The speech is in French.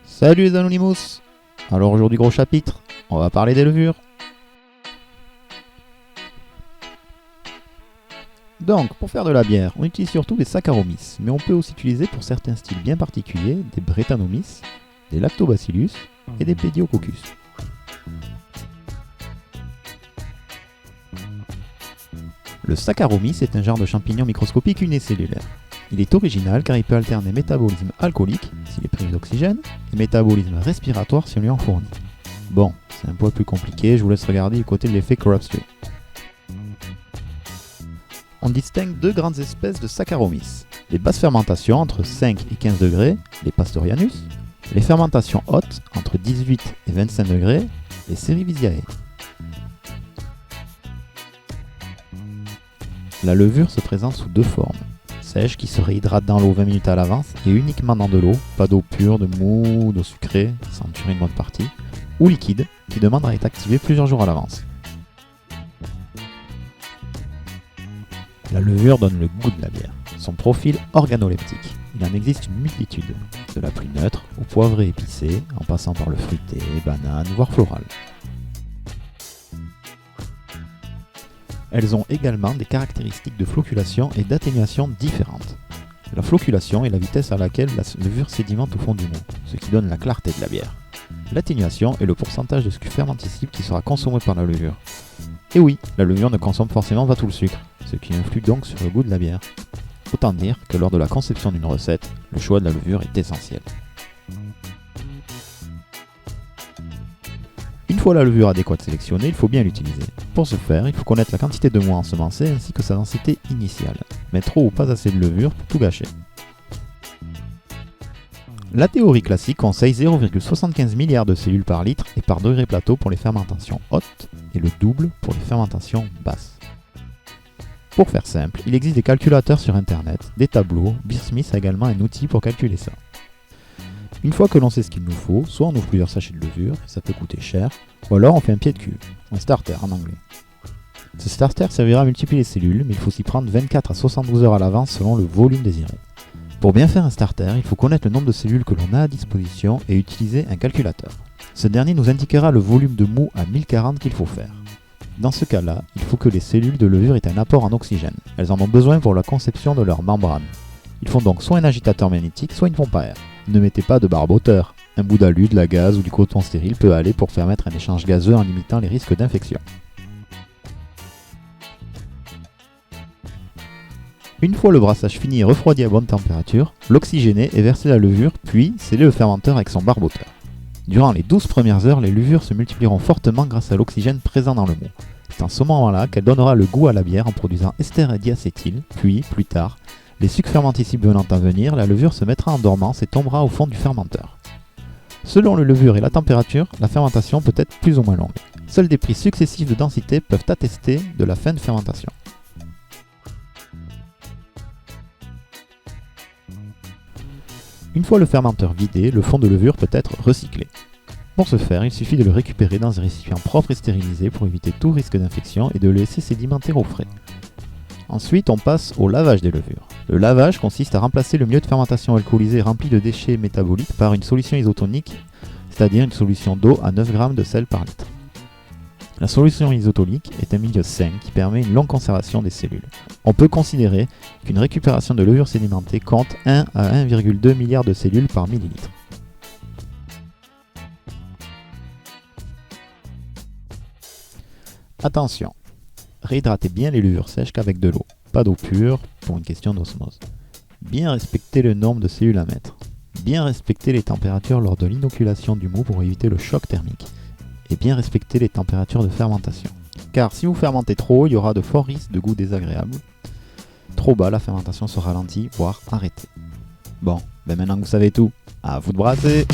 Salut les Anonymous. Alors aujourd'hui gros chapitre, on va parler des levures. Donc pour faire de la bière, on utilise surtout des Saccharomyces, mais on peut aussi utiliser pour certains styles bien particuliers des Brettanomyces, des Lactobacillus et des Pediococcus. Le Saccharomyces est un genre de champignon microscopique unicellulaire. Il est original car il peut alterner métabolisme alcoolique s'il est privé d'oxygène et métabolisme respiratoire si on lui en fournit. Bon, c'est un peu plus compliqué, je vous laisse regarder du côté de l'effet Crabtree. On distingue deux grandes espèces de Saccharomyces. Les basses fermentations entre 5 et 15 degrés, les Pastorianus. Les fermentations hautes entre 18 et 25 degrés, les Cerevisiae. La levure se présente sous deux formes. Sèche qui se réhydrate dans l'eau 20 minutes à l'avance et uniquement dans de l'eau, pas d'eau pure, de mou ou d'eau sucrée, sans tuer une bonne partie, ou liquide qui demande à être activé plusieurs jours à l'avance. La levure donne le goût de la bière. Son profil organoleptique. Il en existe une multitude, de la plus neutre au poivré épicé, en passant par le fruité, banane, voire floral. Elles ont également des caractéristiques de flocculation et d'atténuation différentes. La flocculation est la vitesse à laquelle la levure sédimente au fond du mou, ce qui donne la clarté de la bière. L'atténuation est le pourcentage de sucre fermentescible qui sera consommé par la levure. Et oui, la levure ne consomme forcément pas tout le sucre, ce qui influe donc sur le goût de la bière. Autant dire que lors de la conception d'une recette, le choix de la levure est essentiel. Une fois la levure adéquate sélectionnée, il faut bien l'utiliser. Pour ce faire, il faut connaître la quantité de mou ensemencé ainsi que sa densité initiale. Mais trop ou pas assez de levure peut tout gâcher. La théorie classique conseille 0,75 milliards de cellules par litre et par degré plateau pour les fermentations hautes et le double pour les fermentations basses. Pour faire simple, il existe des calculateurs sur internet, des tableaux, Beersmith a également un outil pour calculer ça. Une fois que l'on sait ce qu'il nous faut, soit on ouvre plusieurs sachets de levure, ça peut coûter cher, ou alors on fait un pied de cuve, un starter en anglais. Ce starter servira à multiplier les cellules, mais il faut s'y prendre 24 à 72 heures à l'avance selon le volume désiré. Pour bien faire un starter, il faut connaître le nombre de cellules que l'on a à disposition et utiliser un calculateur. Ce dernier nous indiquera le volume de mou à 1040 qu'il faut faire. Dans ce cas-là, il faut que les cellules de levure aient un apport en oxygène. Elles en ont besoin pour la conception de leur membrane. Ils font donc soit un agitateur magnétique, soit une pompe à air. Ne mettez pas de barboteur. Un bout d'alu, de la gaze ou du coton stérile peut aller pour permettre un échange gazeux en limitant les risques d'infection. Une fois le brassage fini et refroidi à bonne température, l'oxygéné est versé à la levure, puis scellé le fermenteur avec son barboteur. Durant les 12 premières heures, les levures se multiplieront fortement grâce à l'oxygène présent dans le mou. C'est en ce moment-là qu'elle donnera le goût à la bière en produisant ester et diacétyl, puis, plus tard, les sucres fermentescibles venant à venir, la levure se mettra en dormance et tombera au fond du fermenteur. Selon le levure et la température, la fermentation peut être plus ou moins longue. Seuls des prix successifs de densité peuvent attester de la fin de fermentation. Une fois le fermenteur vidé, le fond de levure peut être recyclé. Pour ce faire, il suffit de le récupérer dans un récipient propre et stérilisé pour éviter tout risque d'infection et de le laisser sédimenter au frais. Ensuite, on passe au lavage des levures. Le lavage consiste à remplacer le milieu de fermentation alcoolisé rempli de déchets métaboliques par une solution isotonique, c'est-à-dire une solution d'eau à 9 g de sel par litre. La solution isotonique est un milieu sain qui permet une longue conservation des cellules. On peut considérer qu'une récupération de levure sédimentée compte 1 à 1,2 milliard de cellules par millilitre. Attention, réhydratez bien les levures sèches qu'avec de l'eau, pas d'eau pure pour une question d'osmose. Bien respecter le nombre de cellules à mettre. Bien respecter les températures lors de l'inoculation du mou pour éviter le choc thermique. Et bien respecter les températures de fermentation. Car si vous fermentez trop haut, il y aura de forts risques de goût désagréable. Trop bas, la fermentation se ralentit, voire arrêtée. Bon, maintenant que vous savez tout, à vous de brasser!